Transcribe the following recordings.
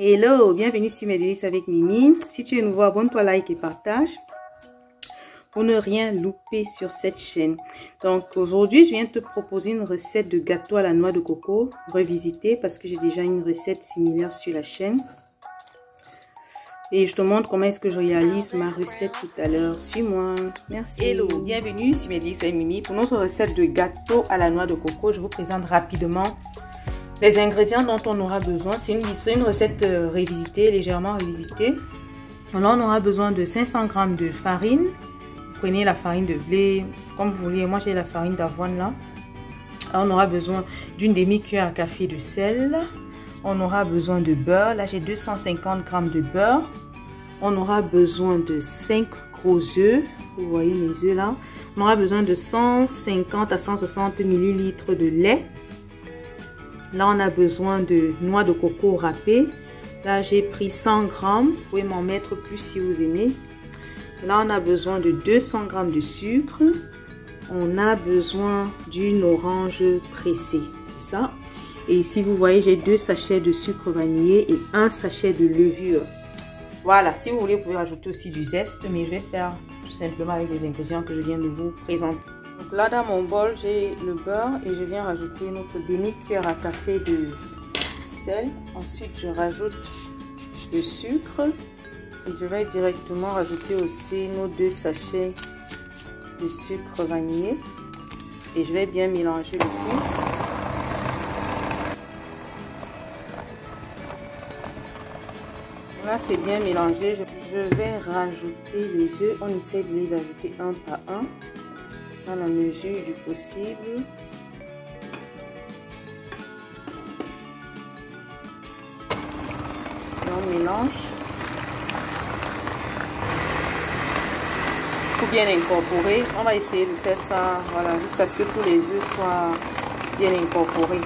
Hello, bienvenue sur Mes Délices avec Mimi. Si tu es nouveau, abonne-toi, like et partage pour ne rien louper sur cette chaîne. Donc aujourd'hui, je viens te proposer une recette de gâteau à la noix de coco revisité parce que j'ai déjà une recette similaire sur la chaîne. Et je te montre comment est-ce que je réalise ma recette tout à l'heure. Suis-moi. Merci. Hello, bienvenue sur Mes Délices avec Mimi. Pour notre recette de gâteau à la noix de coco, je vous présente rapidement les ingrédients dont on aura besoin. C'est une recette revisitée, légèrement revisitée. Alors, on aura besoin de 500 g de farine. Vous prenez la farine de blé, comme vous voulez. Moi, j'ai la farine d'avoine là. Alors, on aura besoin d'une demi-cuillère à café de sel. On aura besoin de beurre. Là, j'ai 250 g de beurre. On aura besoin de 5 gros œufs. Vous voyez mes œufs là. On aura besoin de 150 à 160 ml de lait. Là, on a besoin de noix de coco râpée. Là, j'ai pris 100 g. Vous pouvez m'en mettre plus si vous aimez. Là, on a besoin de 200 g de sucre. On a besoin d'une orange pressée. C'est ça. Et ici, vous voyez, j'ai 2 sachets de sucre vanillé et 1 sachet de levure. Voilà. Si vous voulez, vous pouvez rajouter aussi du zeste. Mais je vais faire tout simplement avec les ingrédients que je viens de vous présenter. Donc là, dans mon bol, j'ai le beurre et je viens rajouter notre demi-cuillère à café de sel. Ensuite, je rajoute le sucre et je vais directement rajouter aussi nos 2 sachets de sucre vanillé et je vais bien mélanger le tout. Là, c'est bien mélangé. Je vais rajouter les œufs. On essaie de les ajouter un par un, dans la mesure du possible. On mélange pour bien incorporer. On va essayer de faire ça, voilà, jusqu'à ce que tous les œufs soient bien incorporés.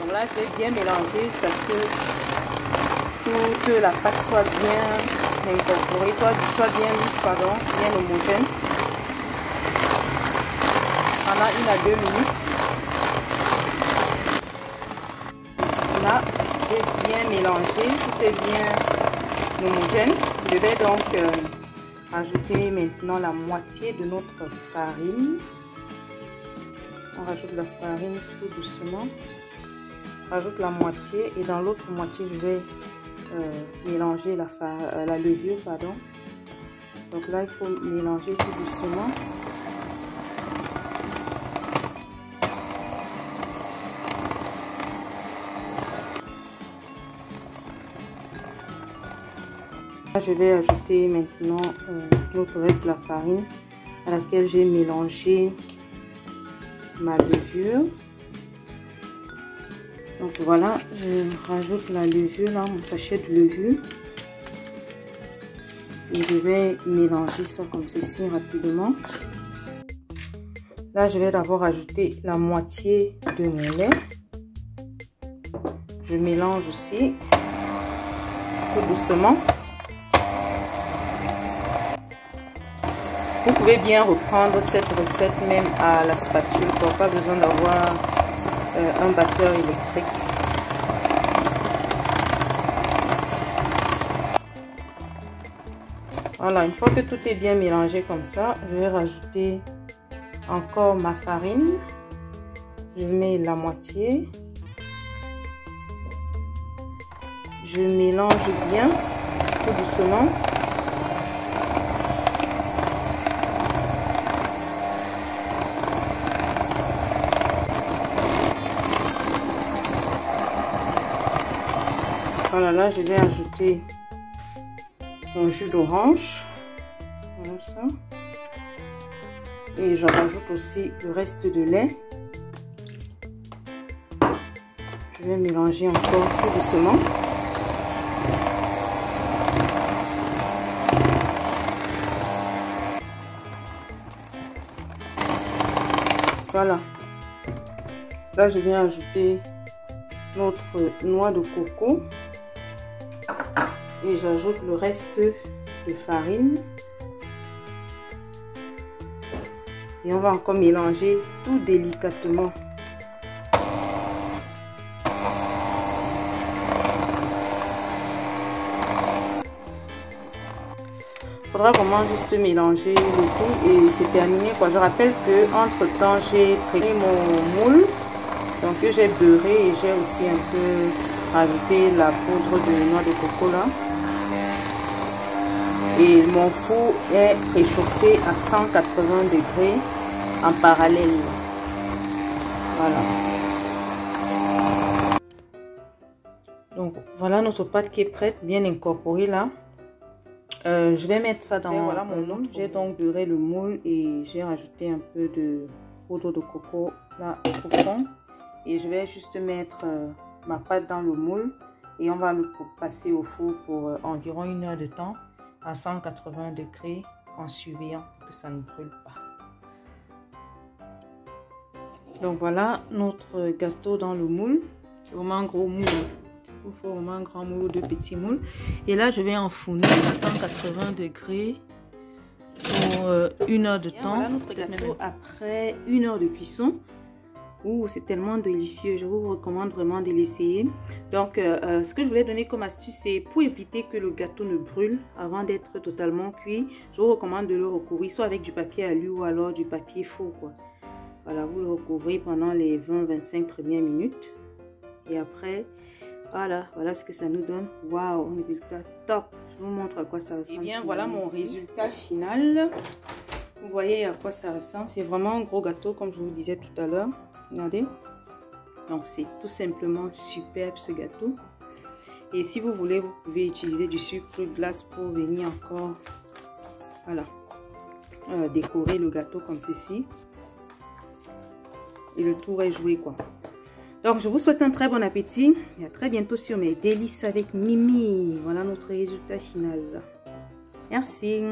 Donc là, je vais bien mélanger jusqu'à ce que toute la pâte soit bien incorporée, soit bien lisse, pardon, bien homogène. Pendant 1 à 2 minutes. Là, j'ai bien mélangé, tout est bien homogène. Je vais donc ajouter maintenant la moitié de notre farine. On rajoute la farine tout doucement. On rajoute la moitié et dans l'autre moitié, je vais mélanger la levure, pardon. Donc là, il faut mélanger tout doucement. Là, je vais ajouter maintenant l'autre reste de la farine à laquelle j'ai mélangé ma levure. Donc voilà, je rajoute la levure là, mon sachet de levure. Et je vais mélanger ça comme ceci rapidement. Là, je vais d'abord ajouter la moitié de mon lait. Je mélange aussi tout doucement. Vous pouvez bien reprendre cette recette même à la spatule. Pas besoin d'avoir un batteur électrique. Voilà, une fois que tout est bien mélangé comme ça, je vais rajouter encore ma farine. Je mets la moitié. Je mélange bien, tout doucement. Voilà, là je vais ajouter mon jus d'orange, voilà ça, et je rajoute aussi le reste de lait. Je vais mélanger encore tout doucement. Voilà, là je viens ajouter notre noix de coco. Et j'ajoute le reste de farine. Et Et on va encore mélanger tout délicatement. Faudra vraiment juste mélanger le tout et c'est terminé quoi. Je rappelle que entre temps j'ai pris mon moule, donc j'ai beurré et j'ai aussi un peu rajouté la poudre de noix de coco là. Et mon four est préchauffé à 180 degrés en parallèle. Voilà. Donc voilà notre pâte qui est prête, bien incorporée là. Je vais mettre ça dans voilà mon moule. J'ai donc beurré le moule et j'ai rajouté un peu de poudre de coco là au fond. Et je vais juste mettre ma pâte dans le moule et on va le passer au four pour environ 1 heure de temps à 180 degrés en surveillant que ça ne brûle pas. Donc voilà notre gâteau dans le moule. C'est vraiment un gros moule. Il faut vraiment un grand moule ou 2 petits moules. Et là, je vais enfourner à 180 degrés pour 1 heure de temps. Voilà notre gâteau après 1 heure de cuisson. Ouh, c'est tellement délicieux. Je vous recommande vraiment de l'essayer. Donc, ce que je voulais donner comme astuce, c'est pour éviter que le gâteau ne brûle avant d'être totalement cuit. Je vous recommande de le recouvrir soit avec du papier alu ou alors du papier faux, quoi. Voilà, vous le recouvrez pendant les 20-25 premières minutes. Et après... Voilà ce que ça nous donne. Waouh, un résultat top. Je vous montre à quoi ça ressemble. Et bien, voilà mon résultat final. Vous voyez à quoi ça ressemble. C'est vraiment un gros gâteau, comme je vous disais tout à l'heure. Regardez. Donc, c'est tout simplement superbe ce gâteau. Et si vous voulez, vous pouvez utiliser du sucre glace pour venir encore, voilà, décorer le gâteau comme ceci. Et le tour est joué, quoi. Donc, je vous souhaite un très bon appétit et à très bientôt sur mes délices avec Mimi. Voilà notre résultat final. Merci.